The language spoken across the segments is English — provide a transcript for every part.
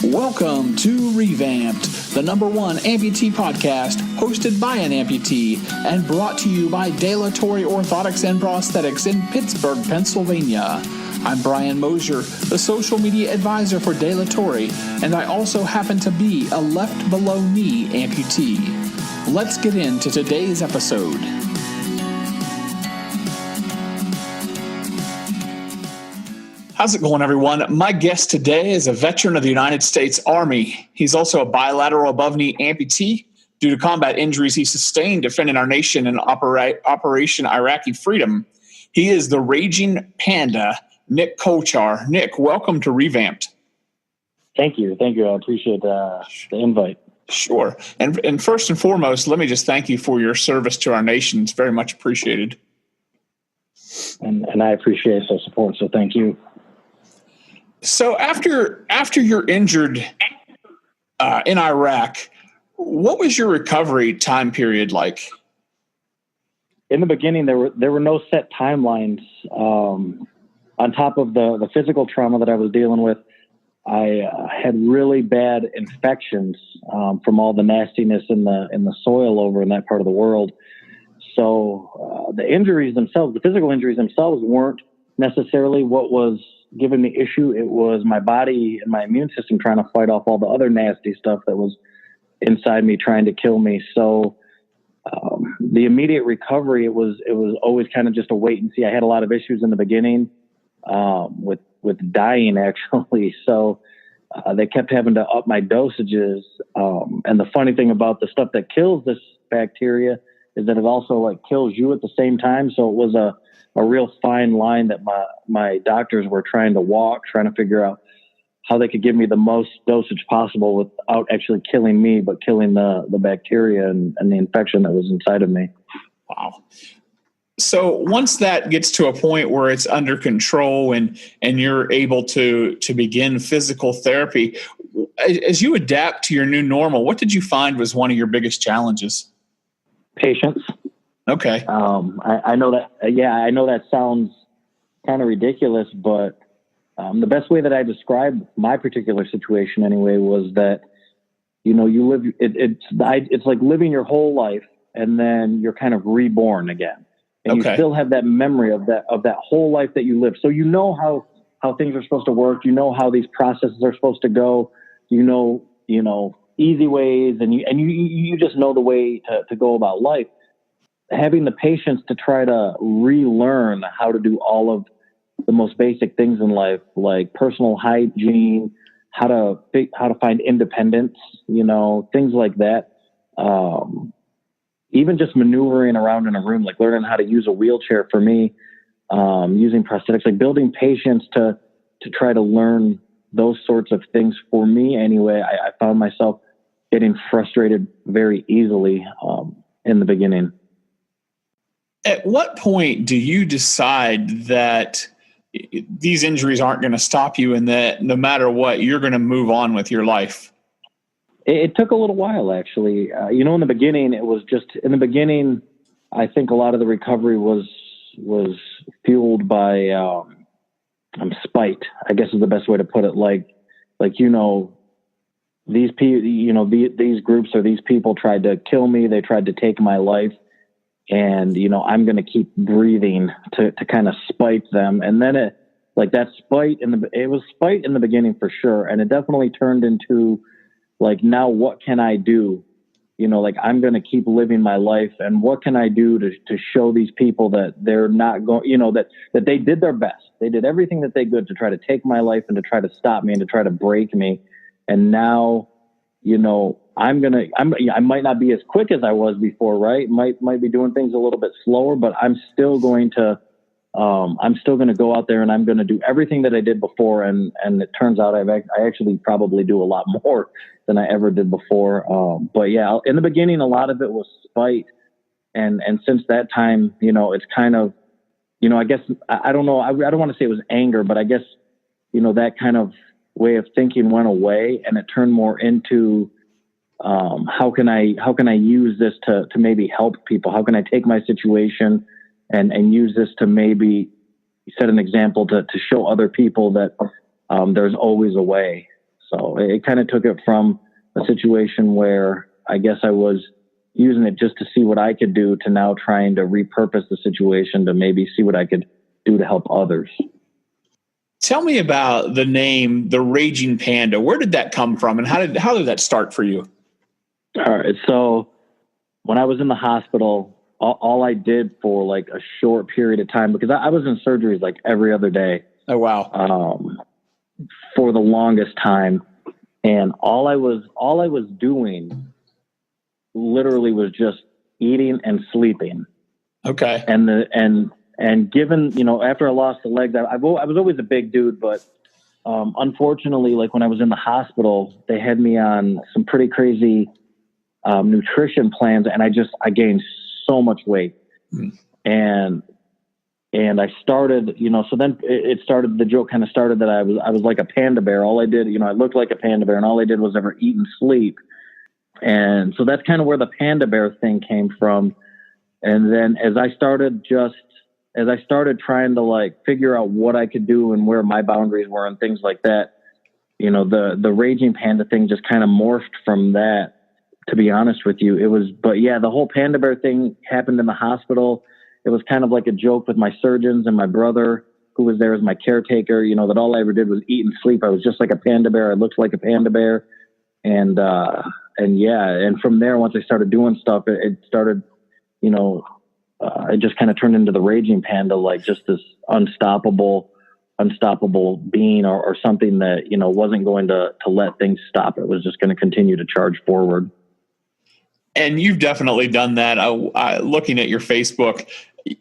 Welcome to revAMPd, the #1 amputee podcast hosted by an amputee and brought to you by Dilatory Orthotics and Prosthetics in Pittsburgh, Pennsylvania. I'm Brian Mosier, the social media advisor for Dilatory, and I also happen to be a left below knee amputee. Let's get into today's episode. How's it going, everyone? My guest today is a veteran of the United States Army. He's also a bilateral above-knee amputee due to combat injuries he sustained defending our nation in Operation Iraqi Freedom. He is the Raging Panda, Nick Koulchar. Nick, welcome to revAMPd. Thank you. I appreciate the invite. Sure. And first and foremost, let me just thank you for your service to our nation. It's very much appreciated. And I appreciate the support, so thank you. So after you're injured in Iraq, what was your recovery time period like? In the beginning, there were no set timelines. On top of the physical trauma that I was dealing with, I had really bad infections from all the nastiness in the soil over in that part of the world. So the injuries themselves, the physical injuries themselves, weren't necessarily what was giving me issue. It was my body and my immune system trying to fight off all the other nasty stuff that was inside me trying to kill me. So the immediate recovery, it was always kind of just a wait and see. I had a lot of issues in the beginning with dying, actually. So they kept having to up my dosages. And the funny thing about the stuff that kills this bacteria is that it also kills you at the same time. So it was a real fine line that my doctors were trying to walk, trying to figure out how they could give me the most dosage possible without actually killing me, but killing the bacteria and the infection that was inside of me. Wow. So once that gets to a point where it's under control and you're able to begin physical therapy, as you adapt to your new normal, what did you find was one of your biggest challenges? Patience. Okay. I know that. Yeah, I know that sounds kind of ridiculous, but the best way that I described my particular situation, anyway, was that you live. It's like living your whole life, and then you're kind of reborn again, and you still have that memory of that whole life that you lived. So you know how things are supposed to work. You know how these processes are supposed to go. You know easy ways, and you just know the way to go about life. Having the patience to try to relearn how to do all of the most basic things in life, like personal hygiene, how to find independence, things like that. Even just maneuvering around in a room, like learning how to use a wheelchair for me, using prosthetics, like building patience to try to learn those sorts of things for me. Anyway, I found myself getting frustrated very easily in the beginning. At what point do you decide that these injuries aren't going to stop you and that no matter what, you're going to move on with your life? It took a little while, actually. In the beginning, I think a lot of the recovery was fueled by spite, I guess is the best way to put it. These people, these groups or these people tried to kill me. They tried to take my life. And, I'm going to keep breathing to kind of spite them. And then it was spite in the beginning for sure. And it definitely turned into now what can I do? I'm going to keep living my life. And what can I do to show these people that they're not going, that they did their best. They did everything that they could to try to take my life and to try to stop me and to try to break me. And now, I might not be as quick as I was before, right? Might be doing things a little bit slower, but I'm still going to go out there and I'm going to do everything that I did before. And it turns out I actually probably do a lot more than I ever did before. But yeah, in the beginning, a lot of it was spite. And since that time, it's kind of, I guess, I don't know. I don't want to say it was anger, but I guess, that kind of way of thinking went away and it turned more into, how can I use this to maybe help people? How can I take my situation and use this to maybe set an example to show other people that there's always a way. So it kind of took it from a situation where I guess I was using it just to see what I could do to now trying to repurpose the situation to maybe see what I could do to help others. Tell me about the name, the Raging Panda. Where did that come from, and how did that start for you? All right. So when I was in the hospital, all I did for like a short period of time, because I was in surgeries like every other day. Oh, wow. For the longest time. And all I was doing literally was just eating and sleeping. Okay. And given, after I lost the legs, I was always a big dude, but unfortunately, like when I was in the hospital, they had me on some pretty crazy nutrition plans, and I gained so much weight. And I started, so then it started, the joke kind of started that I was like a panda bear. All I did, I looked like a panda bear, and all I did was ever eat and sleep. And so that's kind of where the panda bear thing came from. And then as I started trying to like figure out what I could do and where my boundaries were and things like that, the Raging Panda thing just kind of morphed from that, to be honest with you. The whole panda bear thing happened in the hospital. It was kind of like a joke with my surgeons and my brother, who was there as my caretaker, that all I ever did was eat and sleep. I was just like a panda bear. I looked like a panda bear. And from there, once I started doing stuff, it started, it just kind of turned into the Raging Panda, like just this unstoppable being or something that, wasn't going to let things stop. It was just going to continue to charge forward. And you've definitely done that. Looking at your Facebook,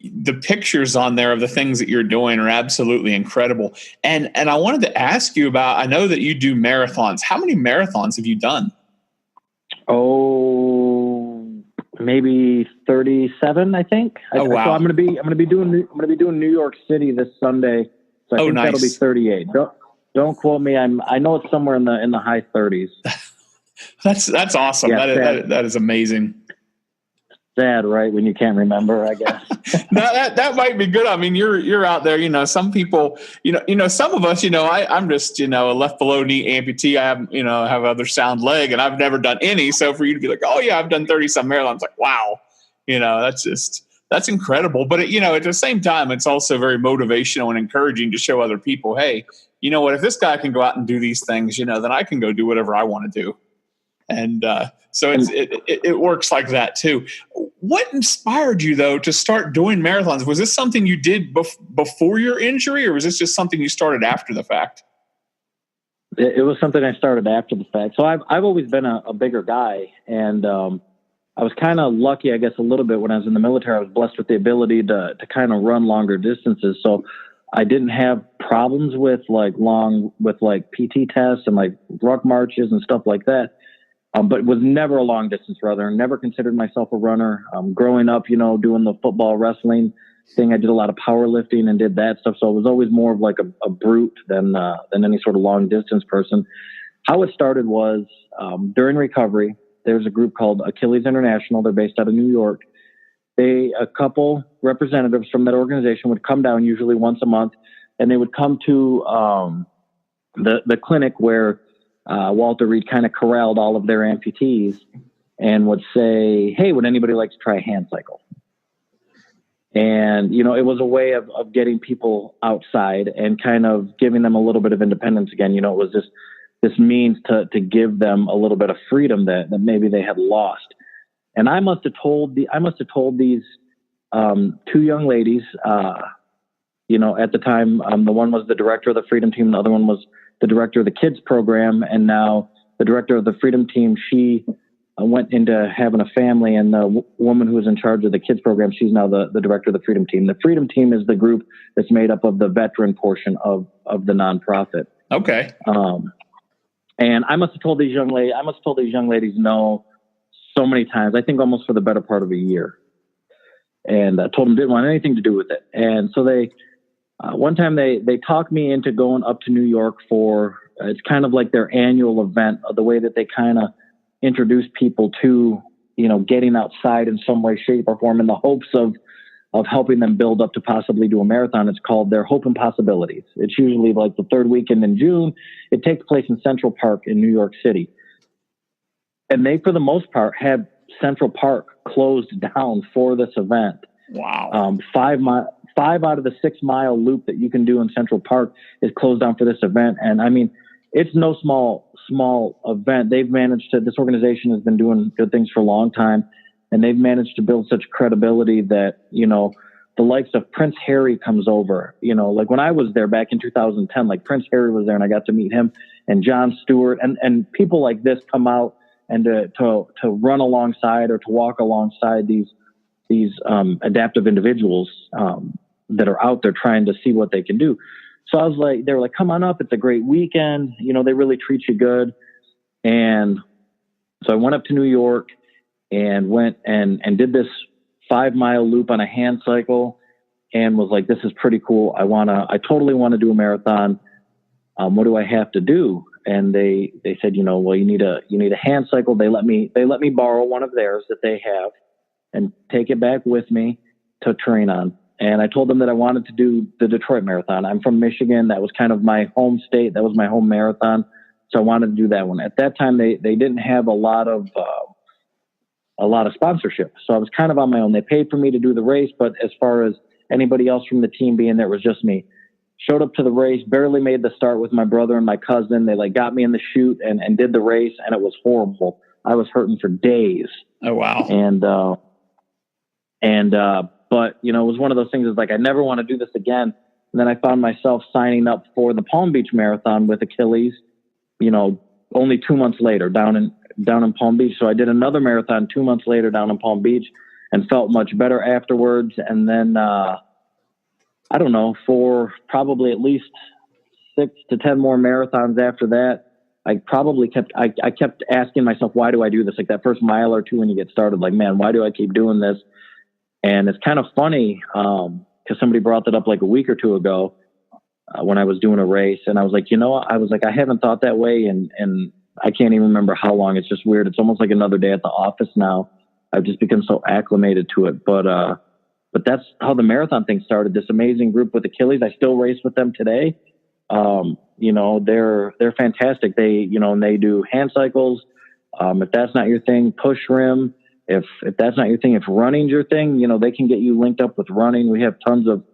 the pictures on there of the things that you're doing are absolutely incredible. And I wanted to ask you about, I know that you do marathons. How many marathons have you done? Oh, maybe 37, I think. Oh, wow. So I'm going to be doing New York City this Sunday. So I think nice. That'll be 38. Don't quote me. I know it's somewhere in the high 30s. That's awesome. Yeah, that is amazing. Sad, right? When you can't remember, I guess. that might be good. I mean, you're out there, some people, some of us, I'm just, a left below knee amputee. I have other sound leg, and I've never done any. So for you to be like, oh yeah, I've done 30 some marathons, like, wow, that's incredible. But at the same time, it's also very motivational and encouraging to show other people, hey, you know what, if this guy can go out and do these things, then I can go do whatever I want to do. And so it works like that too. What inspired you though to start doing marathons? Was this something you did before your injury, or was this just something you started after the fact? It was something I started after the fact. So I've always been a bigger guy, and I was kind of lucky, I guess, a little bit when I was in the military. I was blessed with the ability to kind of run longer distances. So I didn't have problems with PT tests and like ruck marches and stuff like that. But was never a long distance runner, never considered myself a runner. Growing up, doing the football wrestling thing, I did a lot of powerlifting and did that stuff. So I was always more of like a brute than any sort of long distance person. How it started was during recovery, there's a group called Achilles International. They're based out of New York. A couple representatives from that organization would come down usually once a month, and they would come to the clinic where Walter Reed kind of corralled all of their amputees and would say, hey, would anybody like to try a hand cycle? And, it was a way of getting people outside and kind of giving them a little bit of independence again. It was this means to give them a little bit of freedom that maybe they had lost. And I must have told these two young ladies, at the time, the one was the director of the Freedom Team, the other one was the director of the kids program, and now the director of the Freedom Team, she went into having a family, and the woman who was in charge of the kids program, she's now the director of the Freedom Team. The Freedom Team is the group that's made up of the veteran portion of the nonprofit. Okay. And I must have told these young ladies no so many times, I think almost for the better part of a year, and told them didn't want anything to do with it. And so one time they talked me into going up to New York for, it's kind of like their annual event, the way that they kind of introduce people to, getting outside in some way, shape or form, in the hopes of of helping them build up to possibly do a marathon. It's called their Hope and Possibilities. It's usually like the third weekend in June. It takes place in Central Park in New York City. And they, for the most part, had Central Park closed down for this event. Wow. 5 out of the 6 mile loop that you can do in Central Park is closed down for this event. And I mean, it's no small event. They've managed to, this organization has been doing good things for a long time. And they've managed to build such credibility that, you know, the likes of Prince Harry comes over, you know, like when I was there back in 2010, like Prince Harry was there and I got to meet him, and Jon Stewart, and people like this come out and to run alongside or to walk alongside these adaptive individuals that are out there trying to see what they can do. So I was like, they were like, come on up. It's a great weekend. You know, they really treat you good. And so I went up to New York and went and did this 5 mile loop on a hand cycle, and was like, this is pretty cool. I totally want to do a marathon. What do I have to do? And they said, you know, well, you need a hand cycle. They let me borrow one of theirs that they have and take it back with me to train on. And I told them that I wanted to do the Detroit Marathon. I'm from Michigan. That was kind of my home state. That was my home marathon. So I wanted to do that one. At that time, they didn't have a lot of sponsorship. So I was kind of on my own. They paid for me to do the race, but as far as anybody else from the team being there, it was just me. Showed up to the race, barely made the start with my brother and my cousin. They like got me in the chute and did the race, and it was horrible. I was hurting for days. Oh, wow. But you know, it was one of those things. It's like, I never want to do this again. And then I found myself signing up for the Palm Beach Marathon with Achilles, you know, only 2 months later down in Palm Beach. So I did another marathon 2 months later down in Palm Beach and felt much better afterwards. And then, I don't know, for probably at least 6 to 10 more marathons after that, I kept asking myself, why do I do this? Like that first mile or two when you get started, like, man, why do I keep doing this? And it's kind of funny, because somebody brought that up like a week or two ago when I was doing a race. And I was like, you know, I haven't thought that way. And I can't even remember how long. It's just weird. It's almost like another day at the office now. I've just become so acclimated to it. But that's how the marathon thing started. This amazing group with Achilles. I still race with them today. You know, they're fantastic. They do hand cycles. If that's not your thing, push rim. If that's not your thing, if running's your thing, you know, they can get you linked up with running. We have tons of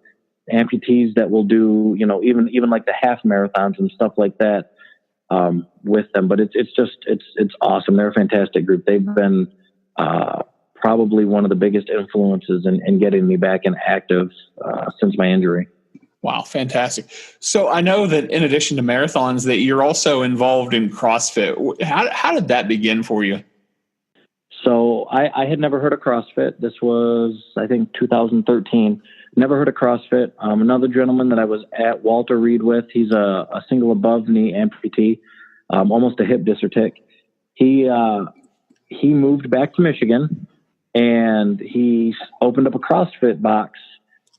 amputees that will do, you know, even like the half marathons and stuff like that with them. But it's awesome. They're a fantastic group. They've been probably one of the biggest influences in getting me back in active since my injury. Wow, fantastic. So I know that in addition to marathons that you're also involved in CrossFit. How did that begin for you? So I had never heard of CrossFit. This was, I think, 2013. Never heard of CrossFit. Another gentleman that I was at Walter Reed with, he's a single above knee amputee, almost a hip dysartic. He moved back to Michigan, and he opened up a CrossFit box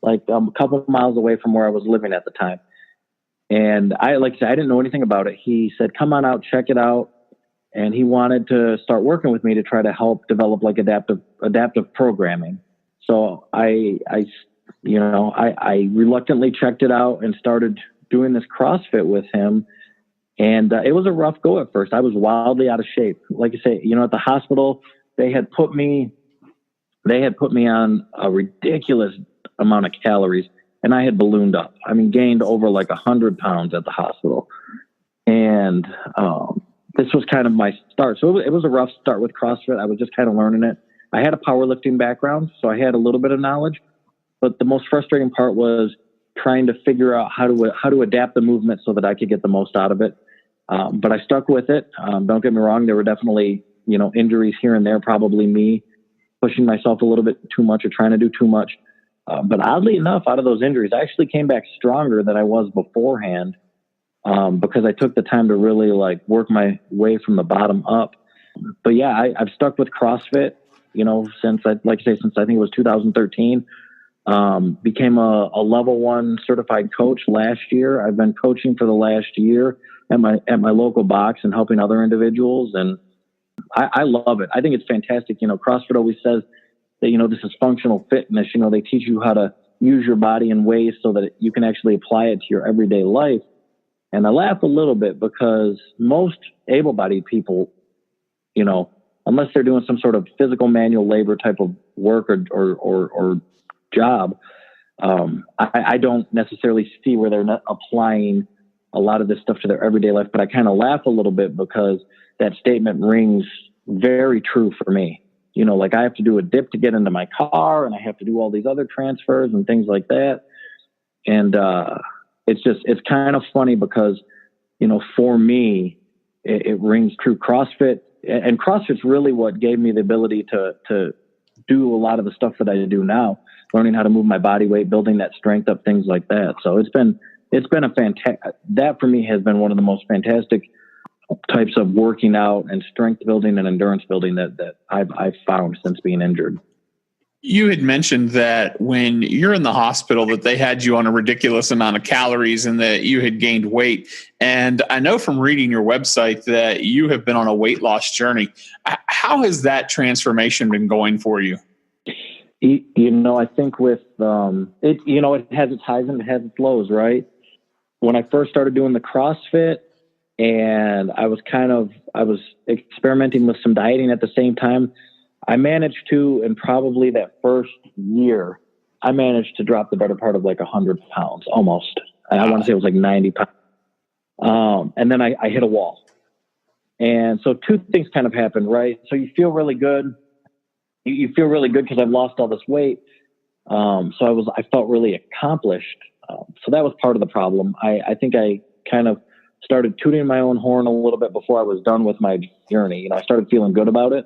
like a couple of miles away from where I was living at the time. And I didn't know anything about it. He said, come on out, check it out. And he wanted to start working with me to try to help develop like adaptive programming. So I reluctantly checked it out and started doing this CrossFit with him. And it was a rough go at first. I was wildly out of shape. Like I say, you know, at the hospital, they had put me on a ridiculous amount of calories, and I had ballooned up. I mean, gained over like 100 pounds at the hospital. And this was kind of my start. So it was a rough start with CrossFit. I was just kind of learning it. I had a powerlifting background, so I had a little bit of knowledge. But the most frustrating part was trying to figure out how to adapt the movement so that I could get the most out of it. But I stuck with it. Don't get me wrong. There were definitely, you know, injuries here and there, probably me pushing myself a little bit too much or trying to do too much. But oddly enough, out of those injuries, I actually came back stronger than I was beforehand, because I took the time to really like work my way from the bottom up. But yeah, I've stuck with CrossFit, you know, since I think it was 2013. Became a level 1 certified coach last year. I've been coaching for the last year at my local box and helping other individuals. And I love it. I think it's fantastic. You know, CrossFit always says that, this is functional fitness. They teach you how to use your body in ways so that you can actually apply it to your everyday life. And I laugh a little bit because most able-bodied people, unless they're doing some sort of physical manual labor type of work or job, I don't necessarily see where they're not applying a lot of this stuff to their everyday life. But I kind of laugh a little bit because that statement rings very true for me. Like I have to do a dip to get into my car, and I have to do all these other transfers and things like that. And it's kind of funny because, for me, it rings true. CrossFit, and CrossFit's really what gave me the ability to do a lot of the stuff that I do now, learning how to move my body weight, building that strength up, things like that. So it's been a fantastic, that for me has been one of the most fantastic types of working out and strength building and endurance building that I've found since being injured. You had mentioned that when you're in the hospital that they had you on a ridiculous amount of calories and that you had gained weight. And I know from reading your website that you have been on a weight loss journey. How has that transformation been going for you? I think with it, it has its highs and it has its lows, right? When I first started doing the CrossFit, and I was experimenting with some dieting at the same time, I managed to, in probably that first year, I managed to drop the better part of like 100 pounds, almost. Wow. I want to say it was like 90 pounds. And then I hit a wall. And so two things kind of happened, right? So you feel really good. You feel really good because I've lost all this weight. So I felt really accomplished. So that was part of the problem. I think I kind of started tooting my own horn a little bit before I was done with my journey. I started feeling good about it.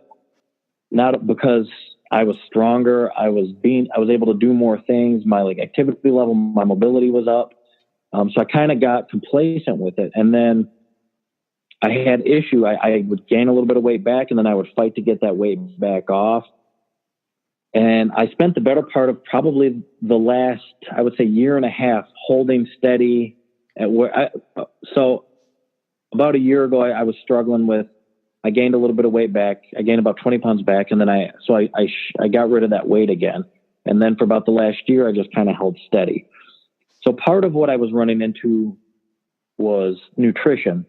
Not because I was stronger. I was able to do more things. My activity level, my mobility was up. So I kind of got complacent with it. And then I had issue. I would gain a little bit of weight back, and then I would fight to get that weight back off. And I spent the better part of probably the last, I would say, year and a half holding steady at where so about a year ago, I was struggling with, I gained a little bit of weight back. I gained about 20 pounds back. And then I got rid of that weight again. And then for about the last year, I just kind of held steady. So part of what I was running into was nutrition.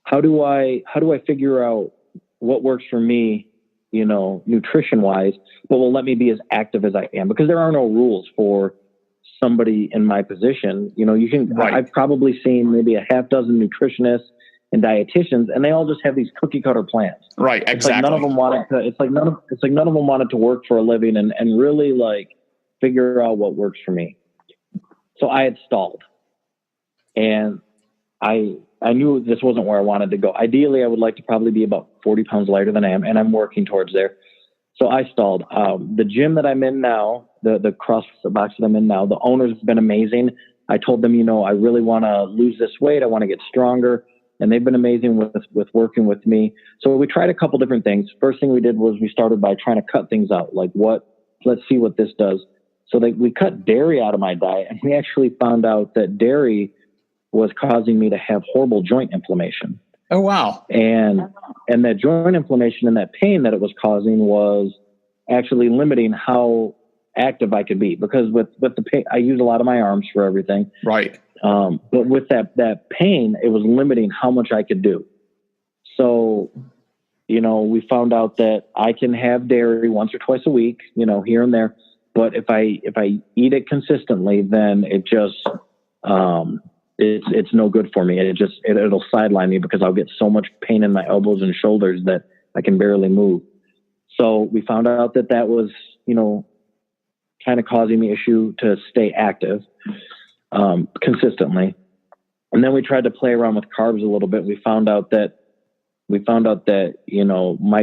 How do I figure out what works for me, nutrition wise, but will let me be as active as I am? Because there are no rules for somebody in my position. Right. I've probably seen maybe a half dozen nutritionists and dietitians, and they all just have these cookie cutter plans. Right. Exactly. It's like none of them wanted to work for a living and really figure out what works for me. So I had stalled, and I knew this wasn't where I wanted to go. Ideally, I would like to probably be about 40 pounds lighter than I am, and I'm working towards there. So I stalled. The gym that I'm in now, the CrossFit box that I'm in now, the owner's been amazing. I told them, I really want to lose this weight. I want to get stronger. And they've been amazing with working with me. So we tried a couple different things. First thing we did was we started by trying to cut things out. Let's see what this does. So we cut dairy out of my diet, and we actually found out that dairy was causing me to have horrible joint inflammation. Oh, wow. And that joint inflammation and that pain that it was causing was actually limiting how active I could be, because with the pain, I use a lot of my arms for everything. Right. But with that pain, it was limiting how much I could do. So, we found out that I can have dairy once or twice a week, here and there. But if I eat it consistently, then it just, it's no good for me. It'll sideline me because I'll get so much pain in my elbows and shoulders that I can barely move. So we found out that was, kind of causing me issue to stay active consistently. And then we tried to play around with carbs a little bit. We found out that my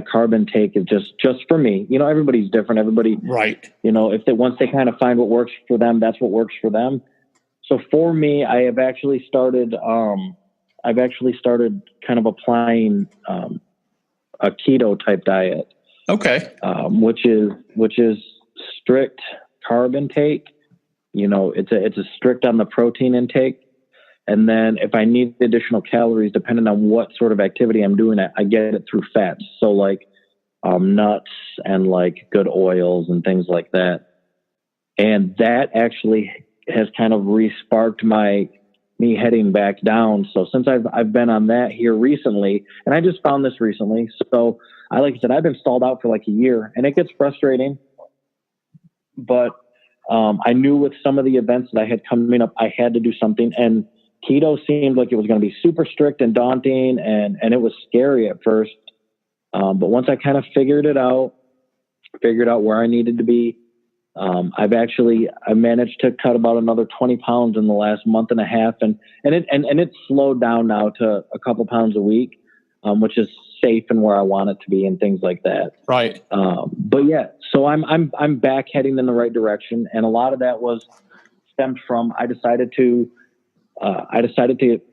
carb intake is just for me. Everybody's different. Everybody, right. Once they kind of find what works for them, that's what works for them. So for me, I have actually started kind of applying a keto type diet. Okay. Which is strict carb intake. It's a strict on the protein intake. And then if I need additional calories, depending on what sort of activity I'm doing, I get it through fats. So nuts and like good oils and things like that. And that actually has kind of re-sparked me heading back down. So since I've been on that here recently, and I just found this recently. So like I said, I've been stalled out for like a year, and it gets frustrating, but I knew with some of the events that I had coming up, I had to do something, and keto seemed like it was going to be super strict and daunting, and it was scary at first. But once I kind of figured out where I needed to be, I managed to cut about another 20 pounds in the last month and a half, and it's slowed down now to a couple pounds a week, which is safe and where I want it to be and things like that. Right. But yeah, so I'm back heading in the right direction. And a lot of that stemmed from, I decided to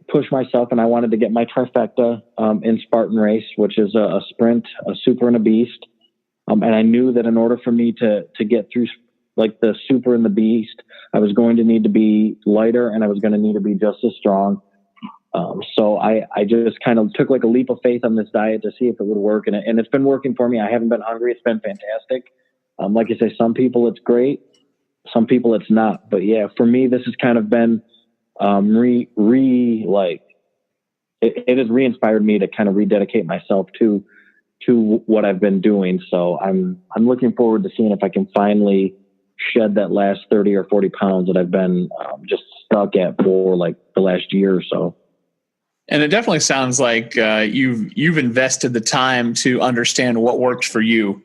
push myself, and I wanted to get my trifecta, in Spartan race, which is a sprint, a super, and a beast. And I knew that in order for me to get through like the super and the beast, I was going to need to be lighter, and I was going to need to be just as strong. So I just kind of took like a leap of faith on this diet to see if it would work. And it's been working for me. I haven't been hungry. It's been fantastic. Like I say, some people it's great, some people it's not. But yeah, for me, this has kind of been, it has re-inspired me to kind of rededicate myself to what I've been doing. So I'm looking forward to seeing if I can finally shed that last 30 or 40 pounds that I've been just stuck at for like the last year or so. And it definitely sounds like you've invested the time to understand what works for you,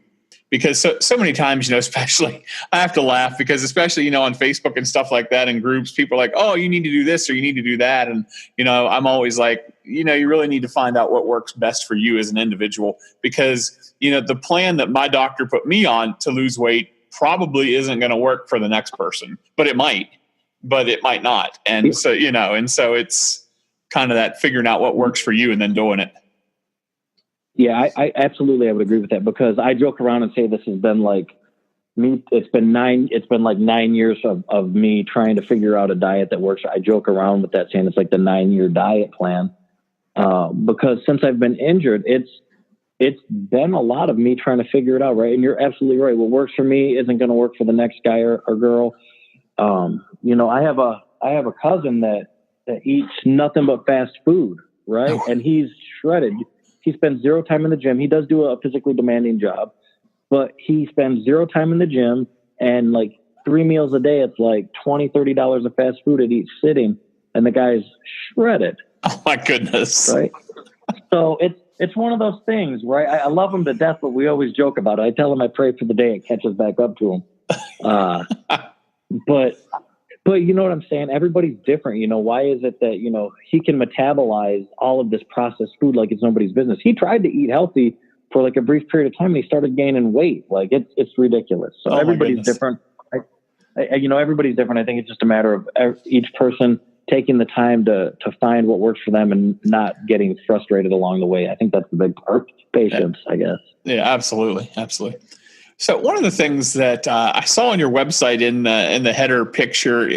because so many times, especially I have to laugh because especially, on Facebook and stuff like that in groups, people are like, oh, you need to do this or you need to do that. And, I'm always like, you really need to find out what works best for you as an individual, because, the plan that my doctor put me on to lose weight probably isn't going to work for the next person, but it might not. And so, so it's kind of that figuring out what works for you and then doing it. Yeah, I absolutely, I would agree with that, because I joke around and say this has been like me. It's been like 9 years of me trying to figure out a diet that works. I joke around with that, saying it's like the 9-year diet plan. Because since I've been injured, it's been a lot of me trying to figure it out. Right. And you're absolutely right. What works for me isn't going to work for the next guy or girl. I have a cousin that eats nothing but fast food. Right. And he's shredded. He spends zero time in the gym. He does do a physically demanding job, but he spends zero time in the gym, and like 3 meals a day. It's like $20, $30 of fast food at each sitting. And the guy's shredded. Oh my goodness. Right. So it's one of those things, right? I love him to death, but we always joke about it. I tell him I pray for the day it catches back up to him. But you know what I'm saying? Everybody's different. Why is it that, he can metabolize all of this processed food like it's nobody's business? He tried to eat healthy for like a brief period of time, and he started gaining weight. Like it's ridiculous. So everybody's different. Everybody's different. I think it's just a matter of each person taking the time to find what works for them and not getting frustrated along the way. I think that's the big part. Patience, I guess. Yeah, absolutely. Absolutely. So one of the things that I saw on your website in the header picture,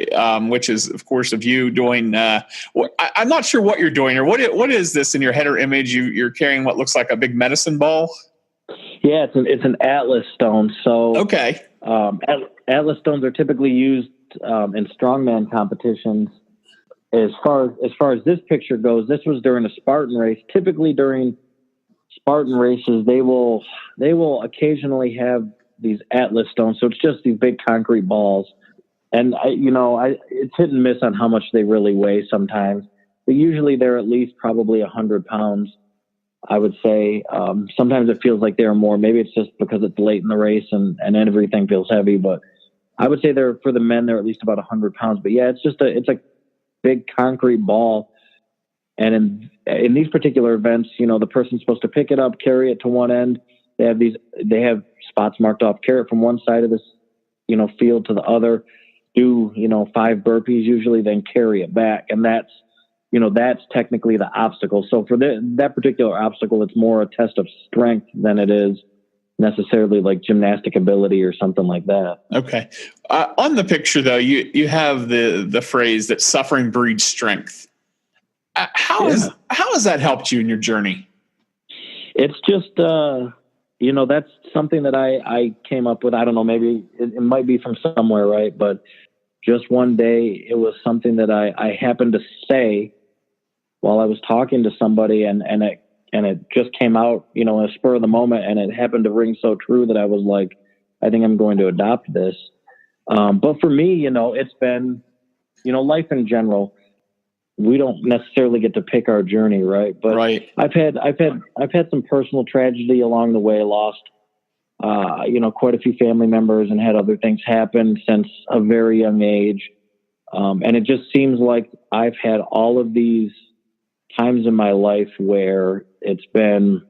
which is, of course, of you doing, I'm not sure what you're doing, or what is this in your header image? You're carrying what looks like a big medicine ball. Yeah, it's an Atlas stone. So okay, Atlas stones are typically used in strongman competitions. As far as this picture goes, this was during a Spartan race. Typically during Spartan races, they will occasionally have these Atlas stones. So it's just these big concrete balls. And it's hit and miss on how much they really weigh sometimes, but usually they're at least probably 100 pounds, I would say. Sometimes it feels like they're more. Maybe it's just because it's late in the race and everything feels heavy, but I would say for the men, they're at least about 100 pounds. But yeah, it's a big concrete ball. And in these particular events, the person's supposed to pick it up, carry it to one end. They have spots marked off, carry it from one side of this, field to the other, do, 5 burpees usually, then carry it back. And that's technically the obstacle. So for that particular obstacle, it's more a test of strength than it is necessarily like gymnastic ability or something like that. Okay. On the picture though, you have the phrase that suffering breeds strength. How has that helped you in your journey? It's just, that's something that I came up with. I don't know, maybe it might be from somewhere, right? But just one day, it was something that I happened to say while I was talking to somebody, and it just came out, in a spur of the moment, and it happened to ring so true that I was like, I think I'm going to adopt this. But for me, it's been, life in general. We don't necessarily get to pick our journey, right? But right. I've had some personal tragedy along the way. Lost, quite a few family members, and had other things happen since a very young age. And it just seems like I've had all of these times in my life where it's been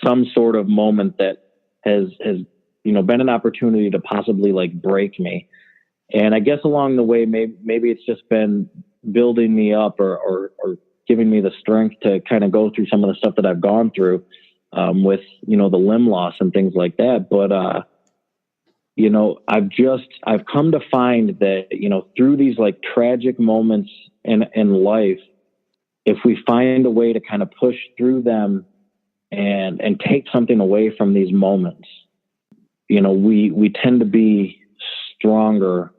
some sort of moment that has been an opportunity to possibly like break me. And I guess along the way, maybe it's just been building me up or giving me the strength to kind of go through some of the stuff that I've gone through with, the limb loss and things like that. But, I've come to find that, through these like tragic moments in life, if we find a way to kind of push through them and take something away from these moments, we tend to be stronger.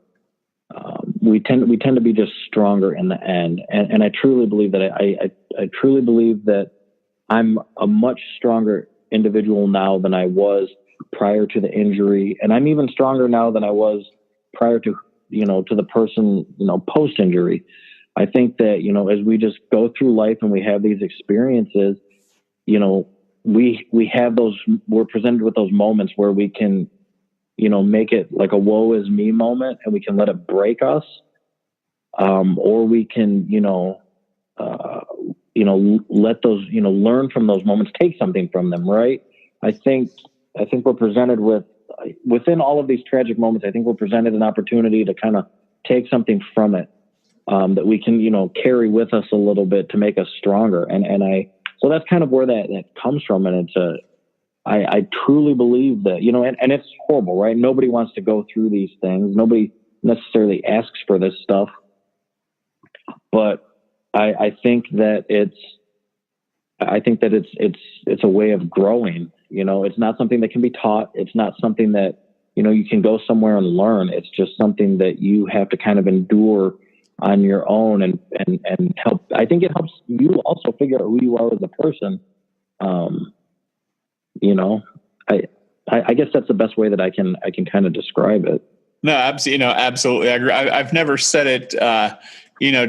We tend to be just stronger in the end. And I truly believe that I truly believe that I'm a much stronger individual now than I was prior to the injury. And I'm even stronger now than I was prior to, to the person, post injury. I think that, as we just go through life and we have these experiences, we have we're presented with those moments where we can, make it like a woe is me moment, and we can let it break us. Or we can, let those, learn from those moments, take something from them. Right. I think we're presented within all of these tragic moments, I think we're presented an opportunity to kind of take something from it, that we can, carry with us a little bit to make us stronger. So that's kind of where that comes from. And I truly believe that, and it's horrible, right? Nobody wants to go through these things. Nobody necessarily asks for this stuff, but I think that it's a way of growing. It's not something that can be taught. It's not something that, you can go somewhere and learn. It's just something that you have to kind of endure on your own and help. I think it helps you also figure out who you are as a person. I guess that's the best way that I can kind of describe it. No, absolutely. Absolutely. I agree. I've never said it,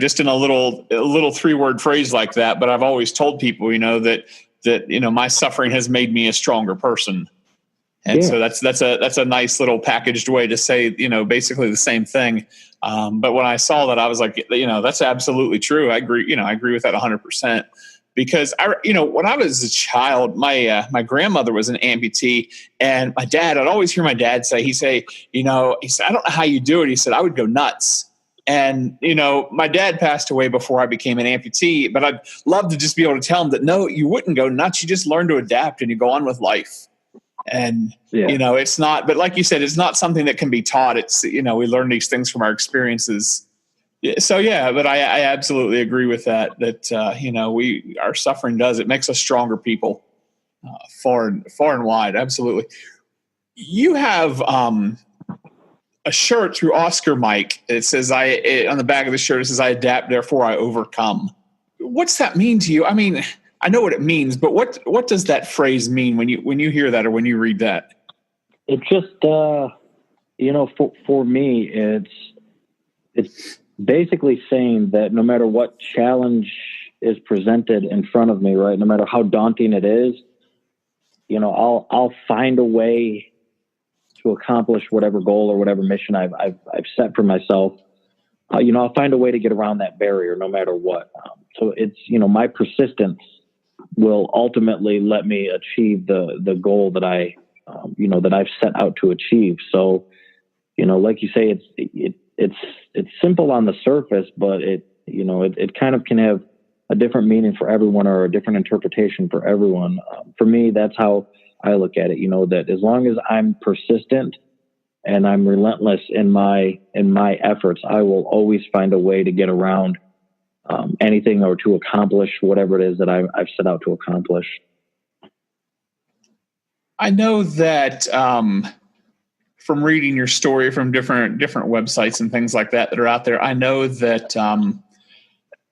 just in a little 3-word phrase like that, but I've always told people, that my suffering has made me a stronger person. And so that's a nice little packaged way to say, basically the same thing. But when I saw that, I was like, that's absolutely true. I agree. I agree with that 100%. Because when I was a child, my grandmother was an amputee, and my dad, I'd always hear my dad say, he said, I don't know how you do it. He said, I would go nuts. And, my dad passed away before I became an amputee, but I'd love to just be able to tell him that, no, you wouldn't go nuts. You just learn to adapt and you go on with life. And, it's not, but like you said, it's not something that can be taught. It's, we learn these things from our experiences. So, but I absolutely agree with that, our suffering it makes us stronger people, far and wide. Absolutely. You have, a shirt through Oscar Mike. It says on the back of the shirt, it says, I adapt, therefore I overcome. What's that mean to you? I mean, I know what it means, but what does that phrase mean when you hear that or when you read that? It just, for me, it's basically saying that no matter what challenge is presented in front of me, right, no matter how daunting it is, I'll find a way to accomplish whatever goal or whatever mission I've set for myself. I'll find a way to get around that barrier no matter what. So it's, my persistence will ultimately let me achieve the goal that that I've set out to achieve. So, like you say, it's simple on the surface, but it kind of can have a different meaning for everyone or a different interpretation for everyone. For me, that's how I look at it, that as long as I'm persistent and I'm relentless in my efforts, I will always find a way to get around anything or to accomplish whatever it is that I've set out to accomplish. I know that from reading your story from different websites and things like that are out there, I know that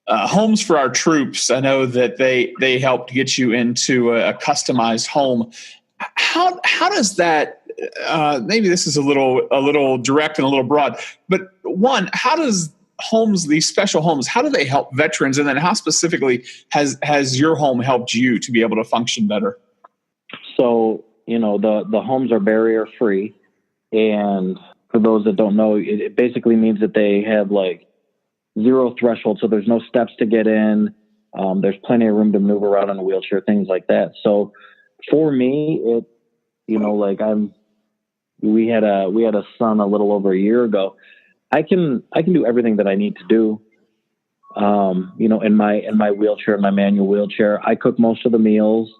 Homes for Our Troops, I know that they helped get you into a customized home. How does that? Maybe this is a little direct and a little broad, but one, how does these special homes, how do they help veterans, and then how specifically has your home helped you to be able to function better? So, the homes are barrier free. And for those that don't know, it basically means that they have like zero threshold. So there's no steps to get in. There's plenty of room to move around in a wheelchair, things like that. So for me, we had a son a little over a year ago. I can do everything that I need to do. In my wheelchair, my manual wheelchair, I cook most of the meals.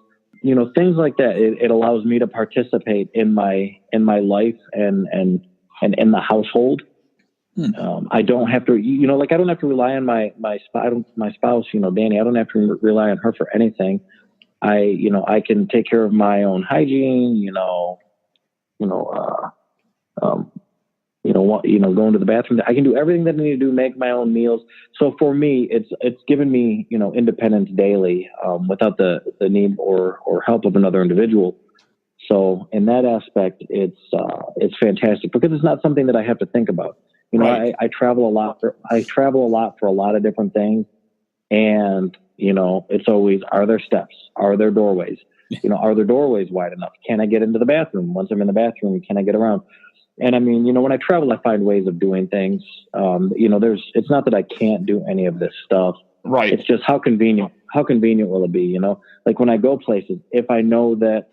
Things like that. It allows me to participate in my life and in the household. I don't have to, I don't have to rely on my spouse, Danny. I don't have to rely on her for anything. I can take care of my own hygiene. Going to the bathroom. I can do everything that I need to do, make my own meals. So for me, it's given me, independence daily, without the need or help of another individual. So in that aspect, it's fantastic because it's not something that I have to think about. Right. I travel a lot. I travel a lot for a lot of different things, and it's always, are there steps? Are there doorways? Are there doorways wide enough? Can I get into the bathroom? Once I'm in the bathroom, can I get around? And I mean, when I travel, I find ways of doing things. It's not that I can't do any of this stuff. Right. It's just how convenient will it be? Like when I go places, if I know that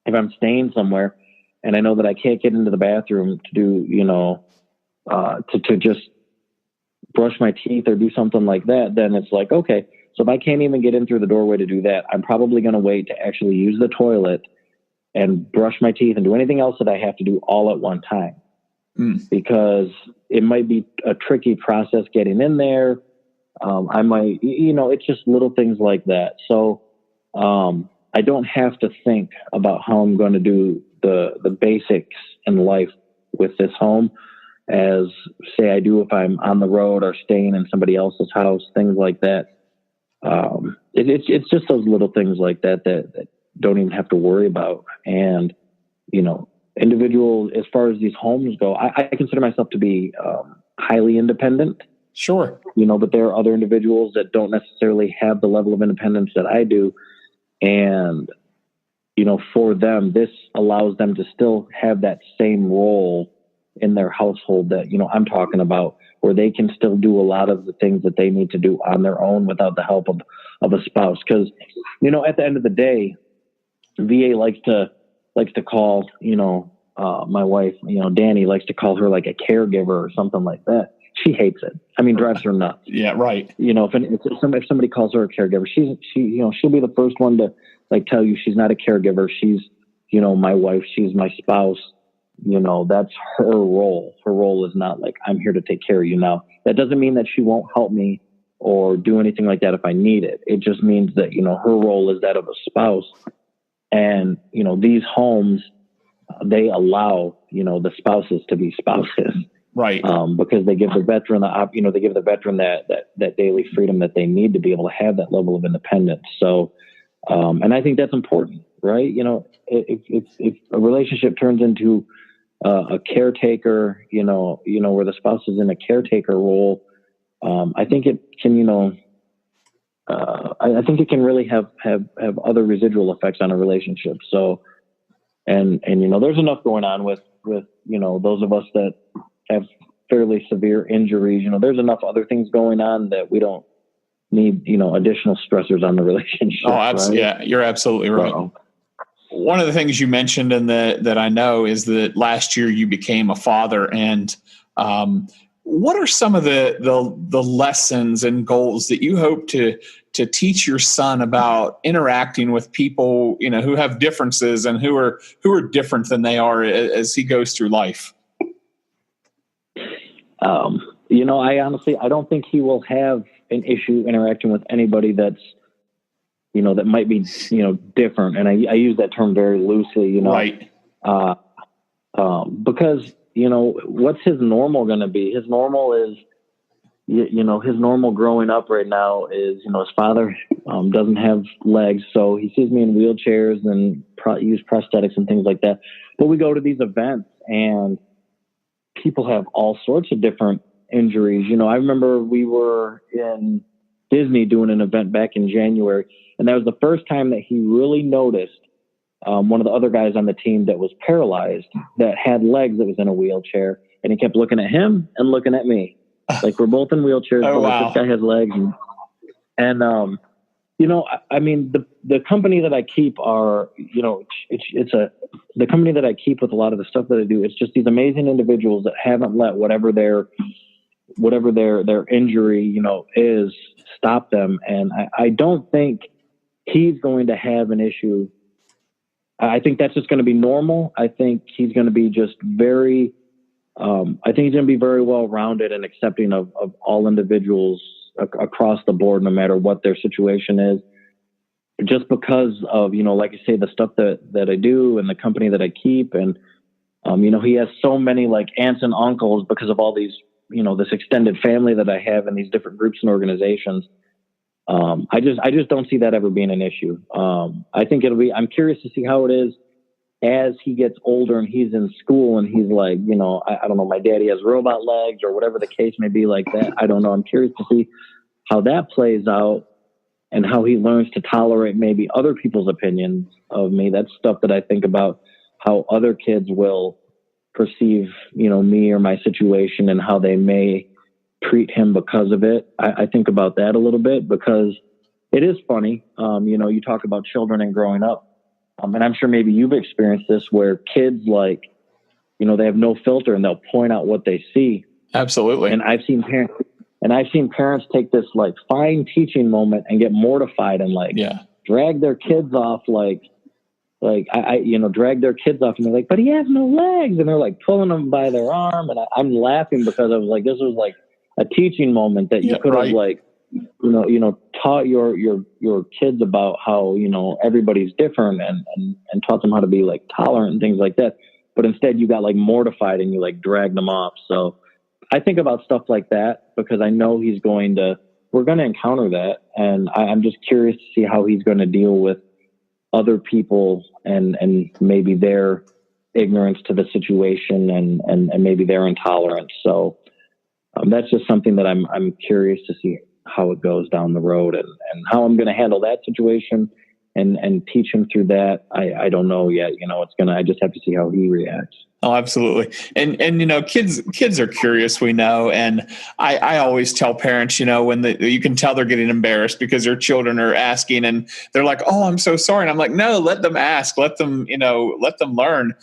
if I'm staying somewhere and I know that I can't get into the bathroom to do, to just brush my teeth or do something like that, then it's like, okay, so if I can't even get in through the doorway to do that, I'm probably going to wait to actually use the toilet and brush my teeth and do anything else that I have to do all at one time. Because it might be a tricky process getting in there. I might, it's just little things like that. So I don't have to think about how I'm going to do the basics in life with this home as, say, I do if I'm on the road or staying in somebody else's house, things like that. It's just those little things like that don't even have to worry about. And, individual, as far as these homes go, I consider myself to be highly independent. Sure. But there are other individuals that don't necessarily have the level of independence that I do. And, for them, this allows them to still have that same role in their household that, I'm talking about, where they can still do a lot of the things that they need to do on their own without the help of a spouse. Because, at the end of the day, VA likes to call, my wife, Danny likes to call her like a caregiver or something like that. She hates it. I mean, drives her nuts. Yeah, right. If somebody calls her a caregiver, she'll be the first one to tell you she's not a caregiver. She's, my wife. She's my spouse. That's her role. Her role is not like, I'm here to take care of you now. That doesn't mean that she won't help me or do anything like that if I need it. It just means that, her role is that of a spouse. And, these homes, they allow, the spouses to be spouses. Right. Because they give the veteran that daily freedom that they need to be able to have that level of independence. So, and I think that's important, right? If a relationship turns into a caretaker, where the spouse is in a caretaker role, I think it can, I think it can really have other residual effects on a relationship. So, and there's enough going on with those of us that have fairly severe injuries. There's enough other things going on that we don't need, additional stressors on the relationship. Oh, absolutely. Right? Yeah, you're absolutely right. So, one of the things you mentioned that I know is that last year you became a father, and what are some of the lessons and goals that you hope to teach your son about interacting with people, who have differences and who are different than they are as he goes through life? I honestly don't think he will have an issue interacting with anybody that's that might be, different. And I use that term very loosely, Right. Because, what's his normal going to be? His normal is, his normal growing up right now is, his father doesn't have legs. So he sees me in wheelchairs and use prosthetics and things like that. But we go to these events and people have all sorts of different injuries. I remember we were in Disney doing an event back in January, and that was the first time that he really noticed one of the other guys on the team that was paralyzed, that had legs, that was in a wheelchair, and he kept looking at him and looking at me. Like, we're both in wheelchairs, but wow. this guy has legs. And I mean, the company that I keep are, the company that I keep with a lot of the stuff that I do, it's just these amazing individuals that haven't let whatever their injury, is, stop them. And I don't think he's going to have an issue. I think that's just going to be normal. I think he's going to be just very, I think he's going to be very well-rounded and accepting of all individuals across the board, no matter what their situation is, just because of, like I say, the stuff that I do and the company that I keep. And, he has so many like aunts and uncles because of all these, this extended family that I have in these different groups and organizations. I just don't see that ever being an issue. I think I'm curious to see how it is as he gets older and he's in school and he's like, I don't know, my daddy has robot legs or whatever the case may be like that. I don't know. I'm curious to see how that plays out and how he learns to tolerate maybe other people's opinions of me. That's stuff that I think about, how other kids will perceive, me or my situation and how they may treat him because of it. I think about that a little bit because it is funny. You talk about children and growing up. And I'm sure maybe you've experienced this where kids they have no filter and they'll point out what they see. Absolutely. And I've seen parents take this like fine teaching moment and get mortified and drag their kids off, drag their kids off and they're like, but he has no legs. And they're like pulling them by their arm. And I'm laughing because I was like, this was like a teaching moment that you could have taught your kids about how, everybody's different and taught them how to be like tolerant and things like that. But instead you got like mortified and you like dragged them off. So I think about stuff like that because I know we're going to encounter that. And I'm just curious to see how he's going to deal with other people and maybe their ignorance to the situation and maybe their intolerance. So that's just something that I'm curious to see how it goes down the road and how I'm going to handle that situation and teach him through that. I don't know yet. I just have to see how he reacts. Oh, absolutely. And kids are curious, we know. And I always tell parents, when you can tell they're getting embarrassed because their children are asking and they're like, oh, I'm so sorry. And I'm like, no, let them ask, let them learn.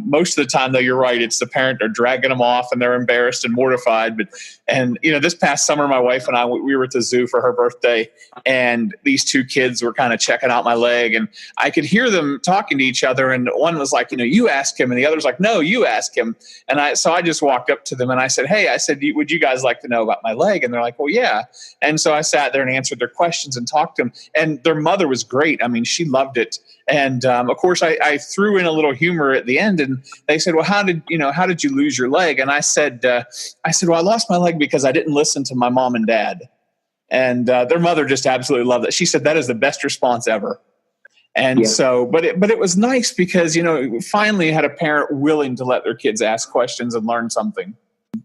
Most of the time though, you're right. It's the parent, they're dragging them off and they're embarrassed and mortified. And this past summer, my wife and I, we were at the zoo for her birthday and these two kids were kind of checking out my leg and I could hear them talking to each other. And one was like, you ask him. And the other's like, no, you ask him. And so I just walked up to them and I said, hey, would you guys like to know about my leg? And they're like, well, yeah. And so I sat there and answered their questions and talked to them. And their mother was great. I mean, she loved it. And of course, I threw in a little humor at the end. And they said, well, how did you lose your leg? And I said, well, I lost my leg because I didn't listen to my mom and dad. And their mother just absolutely loved it. She said, that is the best response ever. And so, but it was nice because, finally had a parent willing to let their kids ask questions and learn something.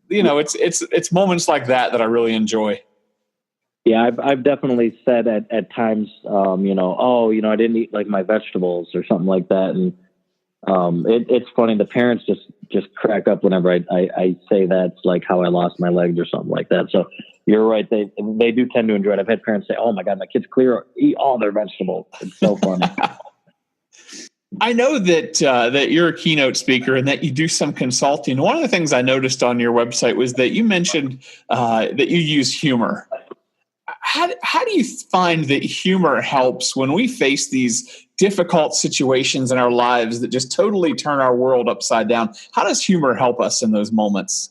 It's moments like that I really enjoy. Yeah, I've definitely said at times, I didn't eat like my vegetables or something like that. And it's funny. The parents just crack up whenever I say that's like how I lost my legs or something like that. So you're right. They do tend to enjoy it. I've had parents say, oh my God, my kids eat all their vegetables. It's so funny. I know that you're a keynote speaker and that you do some consulting. One of the things I noticed on your website was that you mentioned that you use humor. How do you find that humor helps when we face these difficult situations in our lives that just totally turn our world upside down? How does humor help us in those moments?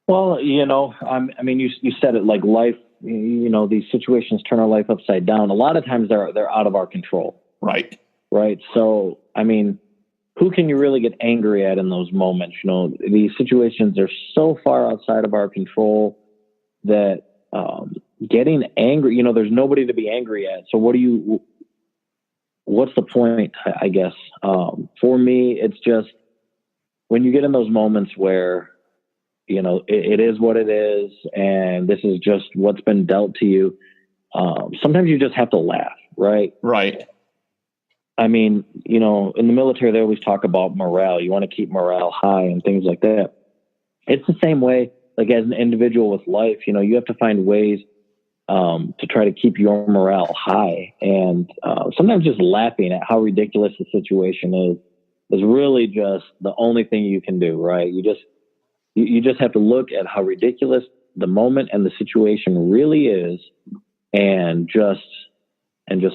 Well, you said it, like life these situations turn our life upside down. A lot of times they're out of our control. Right. Right. So, I mean, who can you really get angry at in those moments? These situations are so far outside of our control that getting angry, there's nobody to be angry at. So what's the point, I guess? For me, it's just when you get in those moments where, it is what it is, and this is just what's been dealt to you. Sometimes you just have to laugh, right? Right. I mean, in the military, they always talk about morale. You want to keep morale high and things like that. It's the same way, like as an individual with life, you have to find ways to try to keep your morale high. And sometimes just laughing at how ridiculous the situation is really just the only thing you can do, right? You just have to look at how ridiculous the moment and the situation really is and just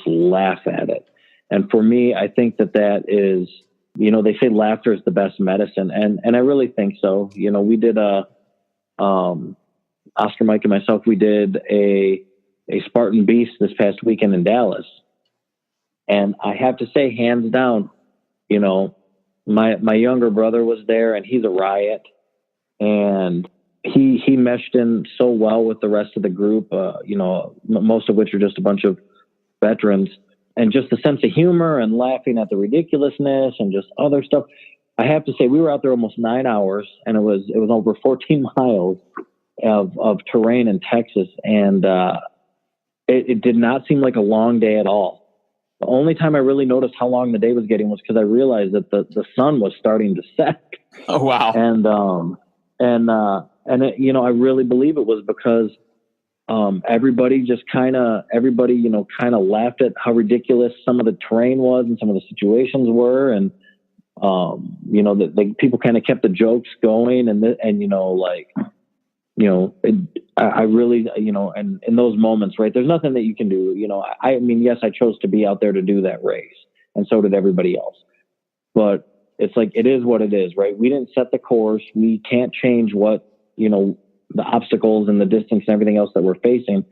laugh at it. And for me, I think that is, they say laughter is the best medicine. And I really think so. We did Oscar, Mike, and myself, we did a Spartan Beast this past weekend in Dallas. And I have to say, hands down, my younger brother was there, and he's a riot. And he meshed in so well with the rest of the group, most of which are just a bunch of veterans. And just the sense of humor and laughing at the ridiculousness and just other stuff. I have to say, we were out there almost 9 hours, and it was over 14 miles of terrain in Texas. And it did not seem like a long day at all. The only time I really noticed how long the day was getting was because I realized that the sun was starting to set. Oh, wow. And I really believe it was because everybody kind of laughed at how ridiculous some of the terrain was and some of the situations were. And, the people kind of kept the jokes going I really, and in those moments, right, there's nothing that you can do. Yes, I chose to be out there to do that race, and so did everybody else. But it's like, it is what it is, right? We didn't set the course. We can't change what, the obstacles and the distance and everything else that we're facing.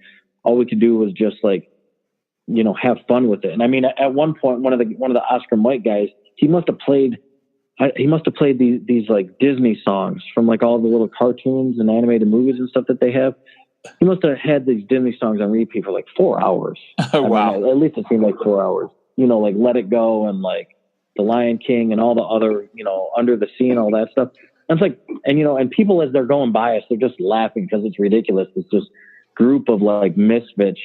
All we could do was just have fun with it. And I mean, at one point, one of the Oscar Mike guys, he must have played these like Disney songs from like all the little cartoons and animated movies and stuff that they have. He must have had these Disney songs on repeat for like 4 hours. Oh, wow. At least it seemed like 4 hours, like Let It Go and like The Lion King and all the other, Under the Sea and all that stuff. And it's like, and people as they're going by us, they're just laughing because it's ridiculous. It's just group of like misfits,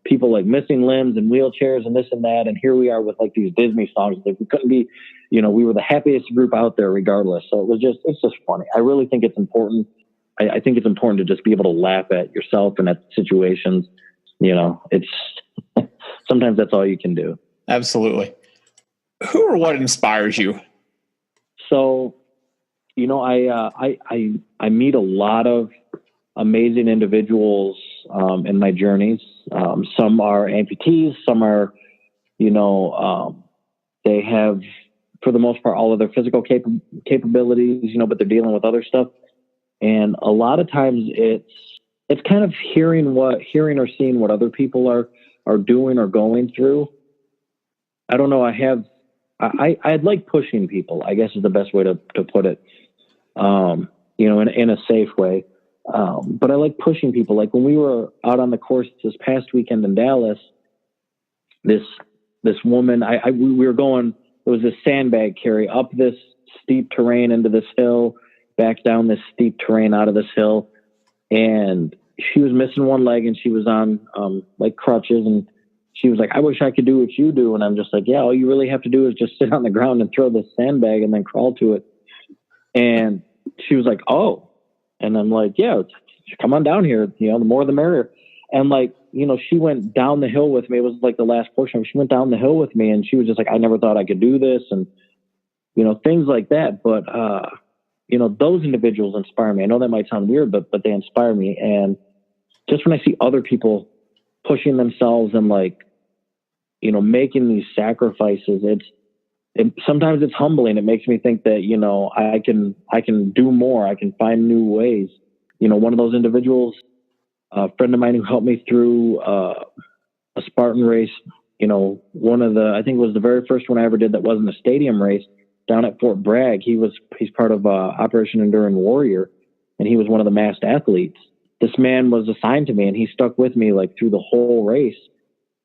people like missing limbs and wheelchairs and this and that. And here we are with like these Disney songs. Like we couldn't be, we were the happiest group out there regardless. So it's just funny. I really think it's important. I think it's important to just be able to laugh at yourself and at situations. It's sometimes that's all you can do. Absolutely. Who or what inspires you? So, I meet a lot of amazing individuals in my journeys. Some are amputees, some are, they have, for the most part, all of their physical capabilities, but they're dealing with other stuff. And a lot of times it's kind of hearing or seeing what other people are doing or going through. I don't know. I'd like pushing people, I guess is the best way to put it, in a safe way. But I like pushing people. Like when we were out on the course this past weekend in Dallas, this woman, we were going, it was a sandbag carry up this steep terrain into this hill, back down this steep terrain out of this hill. And she was missing one leg and she was on, like crutches, and she was like, I wish I could do what you do. And I'm just like, yeah, all you really have to do is just sit on the ground and throw this sandbag and then crawl to it. And she was like, oh. And I'm like, yeah, come on down here. The more the merrier. And like, she went down the hill with me. It was like the last portion. She went down the hill with me and she was just like, I never thought I could do this. And, things like that. But, those individuals inspire me. I know that might sound weird, but they inspire me. And just when I see other people pushing themselves and like, making these sacrifices, sometimes it's humbling. It makes me think that, I can do more. I can find new ways. One of those individuals a friend of mine who helped me through a Spartan race. I think it was the very first one I ever did that wasn't a stadium race down at Fort Bragg. He's part of Operation Enduring Warrior, and he was one of the masked athletes. This man was assigned to me, and he stuck with me like through the whole race.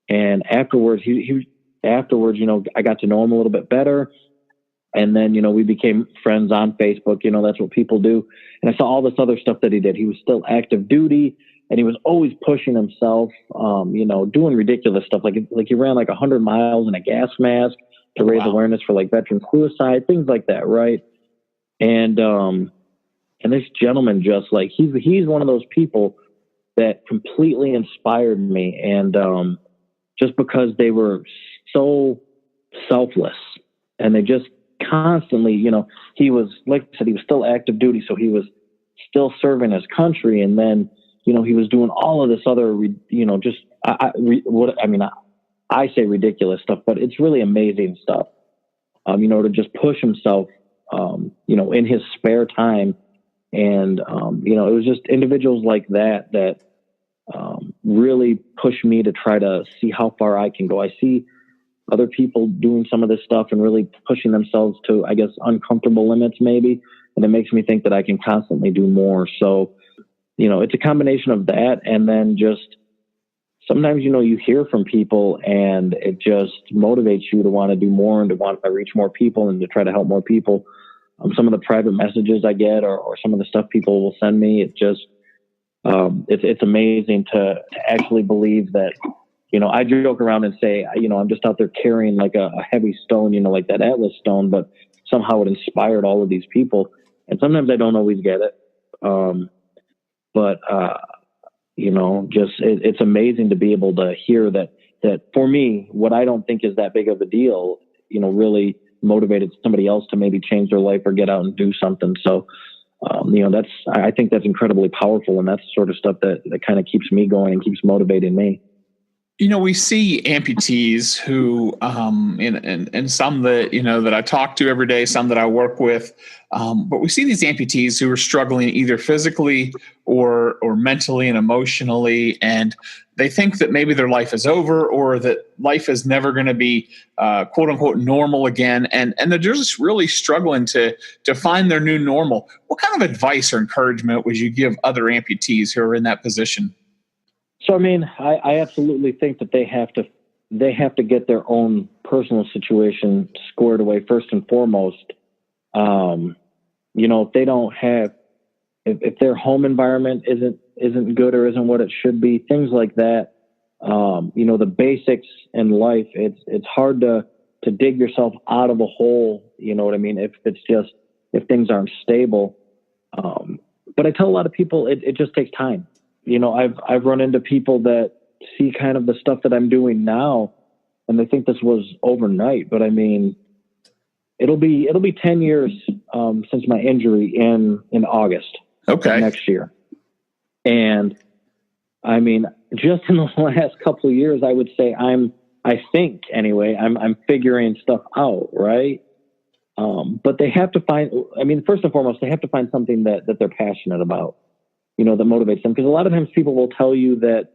And afterwards, I got to know him a little bit better. And then, we became friends on Facebook. That's what people do. And I saw all this other stuff that he did. He was still active duty, and he was always pushing himself, doing ridiculous stuff. Like he ran like 100 miles in a gas mask to raise awareness for like veteran suicide, things like that. Right. And this gentleman, just like, he's one of those people that completely inspired me. And, just because they were so selfless, and they just constantly, he was, like I said, he was still active duty. So he was still serving his country. And then, he was doing all of this other, I say ridiculous stuff, but it's really amazing stuff, to just push himself, in his spare time. And, it was just individuals like that really push me to try to see how far I can go. I see other people doing some of this stuff and really pushing themselves to, I guess, uncomfortable limits maybe. And it makes me think that I can constantly do more. So, it's a combination of that. And then just sometimes, you hear from people and it just motivates you to want to do more and to want to reach more people and to try to help more people. Some of the private messages I get or some of the stuff people will send me, it just, it's amazing to actually believe that, I joke around and say, I'm just out there carrying like a heavy stone, like that Atlas stone, but somehow it inspired all of these people. And sometimes I don't always get it. It's amazing to be able to hear that for me, what I don't think is that big of a deal, really motivated somebody else to maybe change their life or get out and do something. So, I think that's incredibly powerful. And that's the sort of stuff that kind of keeps me going and keeps motivating me. We see amputees who, and some that, that I talk to every day, some that I work with, but we see these amputees who are struggling either physically or mentally and emotionally, and they think that maybe their life is over or that life is never going to be, quote unquote, normal again. And they're just really struggling to find their new normal. What kind of advice or encouragement would you give other amputees who are in that position? So, I absolutely think that they have to get their own personal situation squared away first and foremost. If they don't have, if their home environment isn't good or isn't what it should be, things like that. The basics in life, it's hard to dig yourself out of a hole. You know what I mean? If things aren't stable. But I tell a lot of people, it just takes time. I've run into people that see kind of the stuff that I'm doing now and they think this was overnight, but it'll be 10 years, since my injury in August of next year. And just in the last couple of years, I would say I'm figuring stuff out. Right. But they have to find, first and foremost, they have to find something that they're passionate about. That motivates them. Because a lot of times people will tell you that,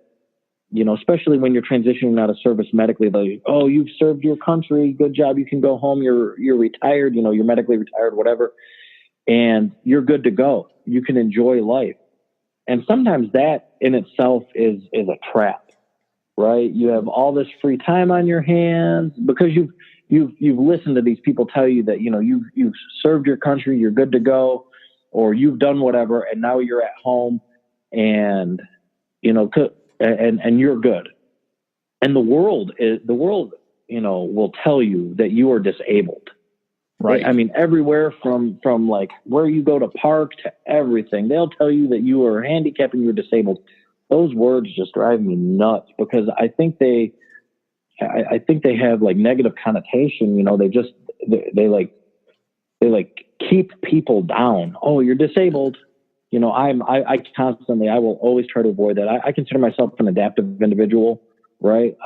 especially when you're transitioning out of service medically, they'll, oh, you've served your country. Good job. You can go home. You're retired, you're medically retired, whatever. And you're good to go. You can enjoy life. And sometimes that in itself is a trap, right? You have all this free time on your hands because you've listened to these people tell you that, you've served your country. You're good to go. Or you've done whatever, and now you're at home, and and you're good. And the world, will tell you that you are disabled, right? Everywhere from like where you go to park to everything, they'll tell you that you are handicapped and you're disabled. Those words just drive me nuts because I think they have like negative connotation. They keep people down. Oh, you're disabled. I will always try to avoid that. I consider myself an adaptive individual, right?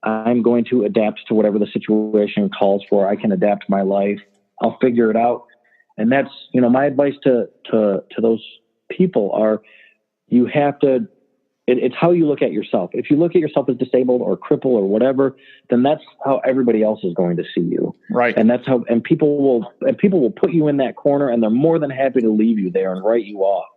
I'm going to adapt to whatever the situation calls for. I can adapt my life. I'll figure it out. And that's, my advice to those people are, you have to it's how you look at yourself. If you look at yourself as disabled or crippled or whatever, then that's how everybody else is going to see you. Right. And that's how, and people will put you in that corner, and they're more than happy to leave you there and write you off.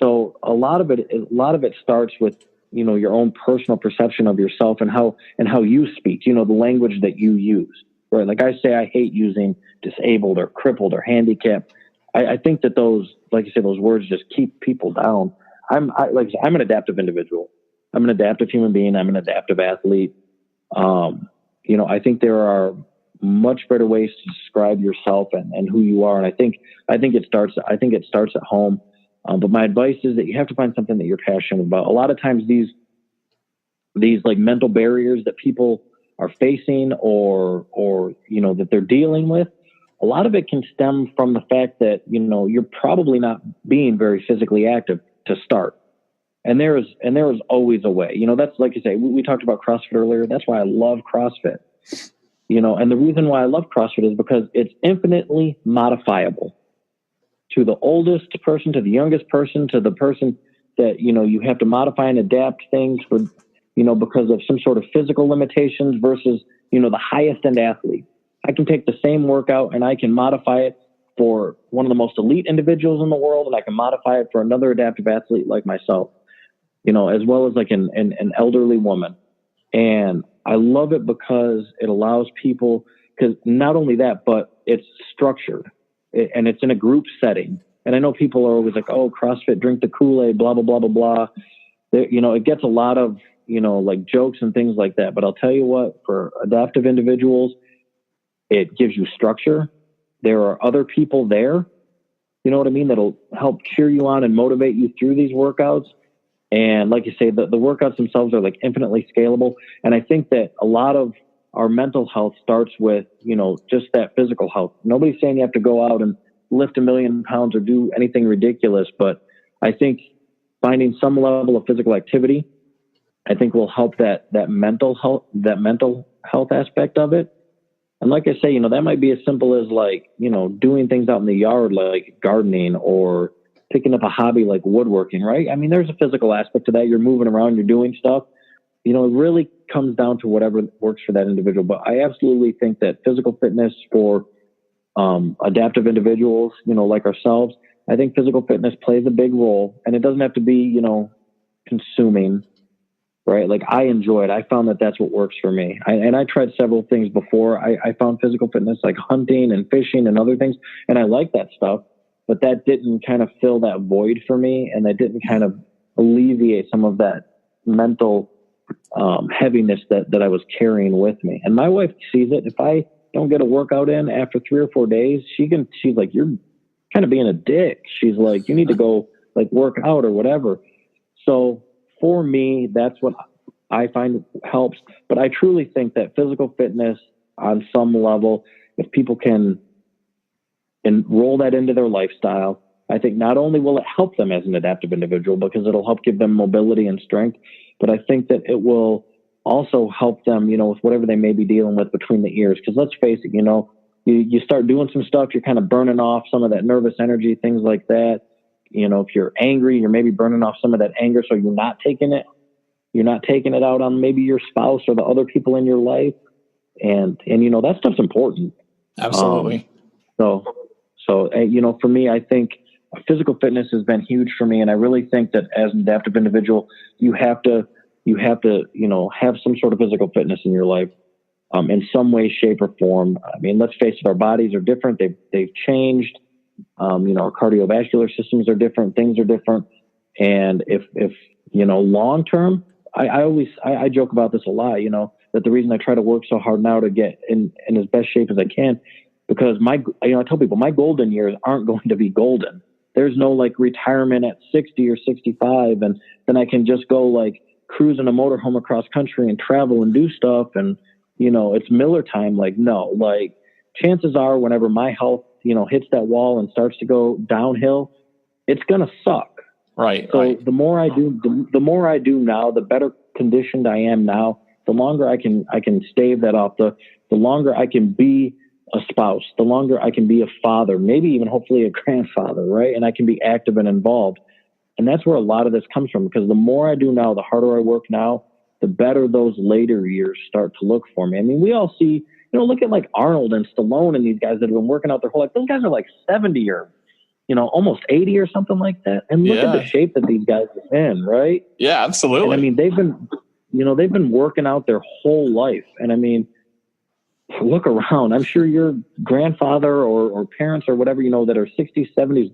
So a lot of it starts with, your own personal perception of yourself and how you speak, the language that you use, right? Like I say, I hate using disabled or crippled or handicapped. I think that those, like you say, those words just keep people down. I'm an adaptive individual. I'm an adaptive human being. I'm an adaptive athlete. I think there are much better ways to describe yourself and who you are. And I think it starts at home. But my advice is that you have to find something that you're passionate about. A lot of times these like mental barriers that people are facing or that they're dealing with, a lot of it can stem from the fact that, you're probably not being very physically active to start. And there is always a way. That's like you say, we talked about CrossFit earlier. That's why I love CrossFit. And the reason why I love CrossFit is because it's infinitely modifiable to the oldest person, to the youngest person, to the person that, you have to modify and adapt things for, because of some sort of physical limitations versus, the highest end athlete. I can take the same workout and I can modify it for one of the most elite individuals in the world, and I can modify it for another adaptive athlete like myself, as well as like an elderly woman. And I love it because it allows people, because not only that, but it's structured and it's in a group setting. And I know people are always like, oh, CrossFit, drink the Kool-Aid, blah, blah, blah, blah, blah. It gets a lot of, like jokes and things like that. But I'll tell you what, for adaptive individuals, it gives you structure. There are other people there, you know what I mean, that'll help cheer you on and motivate you through these workouts. And like you say, the workouts themselves are like infinitely scalable. And I think that a lot of our mental health starts with, just that physical health. Nobody's saying you have to go out and lift 1 million pounds or do anything ridiculous. But I think finding some level of physical activity, I think will help that mental health aspect of it. And like I say, that might be as simple as like, doing things out in the yard, like gardening or picking up a hobby like woodworking, right? I mean, there's a physical aspect to that. You're moving around, you're doing stuff. It really comes down to whatever works for that individual. But I absolutely think that physical fitness for adaptive individuals, like ourselves, I think physical fitness plays a big role. And it doesn't have to be, consuming, right? Like I enjoy it. I found that that's what works for me. I tried several things before. I found physical fitness like hunting and fishing and other things. And I like that stuff, but that didn't kind of fill that void for me. And that didn't kind of alleviate some of that mental heaviness that I was carrying with me. And my wife sees it. If I don't get a workout in after 3 or 4 days, she's like, you're kind of being a dick. She's like, you need to go like work out or whatever. So for me, that's what I find helps. But I truly think that physical fitness on some level, if people can enroll that into their lifestyle, I think not only will it help them as an adaptive individual because it'll help give them mobility and strength, but I think that it will also help them, with whatever they may be dealing with between the ears. Because let's face it, you start doing some stuff, you're kind of burning off some of that nervous energy, things like that. If you're angry, you're maybe burning off some of that anger. So you're not taking it out on maybe your spouse or the other people in your life. And that stuff's important. Absolutely. So, for me, I think physical fitness has been huge for me. And I really think that as an adaptive individual, you have to, have some sort of physical fitness in your life, in some way, shape or form. I mean, let's face it, our bodies are different. They've changed. Our cardiovascular systems are different. Things are different. And if long term, I joke about this a lot, that the reason I try to work so hard now to get in as best shape as I can, because I tell people my golden years aren't going to be golden. There's no like retirement at 60 or 65. And then I can just go like cruise in a motorhome across country and travel and do stuff. And, it's Miller time. Like, no, like chances are whenever my health, hits that wall and starts to go downhill, it's going to suck. Right. So right. the more I do now, the better conditioned I am now, the longer I can stave that off, the longer I can be a spouse, the longer I can be a father, maybe even hopefully a grandfather, right? And I can be active and involved. And that's where a lot of this comes from, because the more I do now, the harder I work now, the better those later years start to look for me. I mean, we all see, look at like Arnold and Stallone and these guys that have been working out their whole life. Those guys are like 70 or, almost 80 or something like that. And look at the shape that these guys are in, right? Yeah, absolutely. And I mean, they've been working out their whole life. And I mean, look around. I'm sure your grandfather or parents or whatever, that are 60s, 70s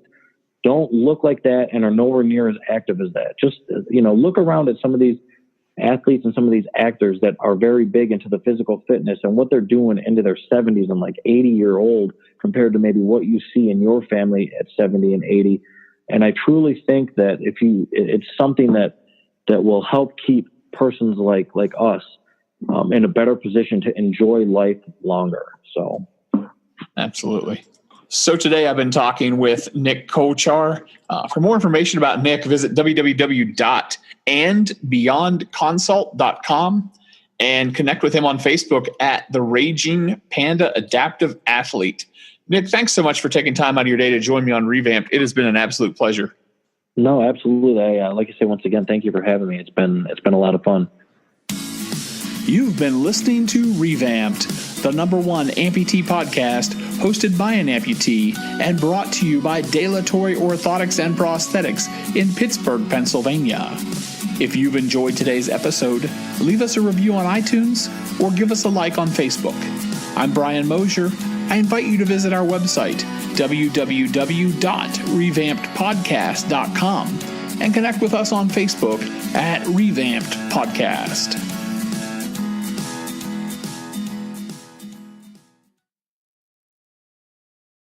don't look like that and are nowhere near as active as that. Just, look around at some of these athletes and some of these actors that are very big into the physical fitness and what they're doing into their 70s and like 80-year-old compared to maybe what you see in your family at 70 and 80. And I truly think that it's something that will help keep persons like us in a better position to enjoy life longer. So, absolutely. So today I've been talking with Nick Koulchar. For more information about Nick, visit www.andbeyondconsult.com and connect with him on Facebook at the Raging Panda Adaptive Athlete. Nick, thanks so much for taking time out of your day to join me on Revamped. It has been an absolute pleasure. No, absolutely. Like I say, once again, thank you for having me. It's been a lot of fun. You've been listening to Revamped, the #1 amputee podcast hosted by an amputee and brought to you by Dilatory Orthotics and Prosthetics in Pittsburgh, Pennsylvania. If you've enjoyed today's episode, leave us a review on iTunes or give us a like on Facebook. I'm Brian Mosier. I invite you to visit our website, www.revampedpodcast.com, and connect with us on Facebook at Revamped Podcast.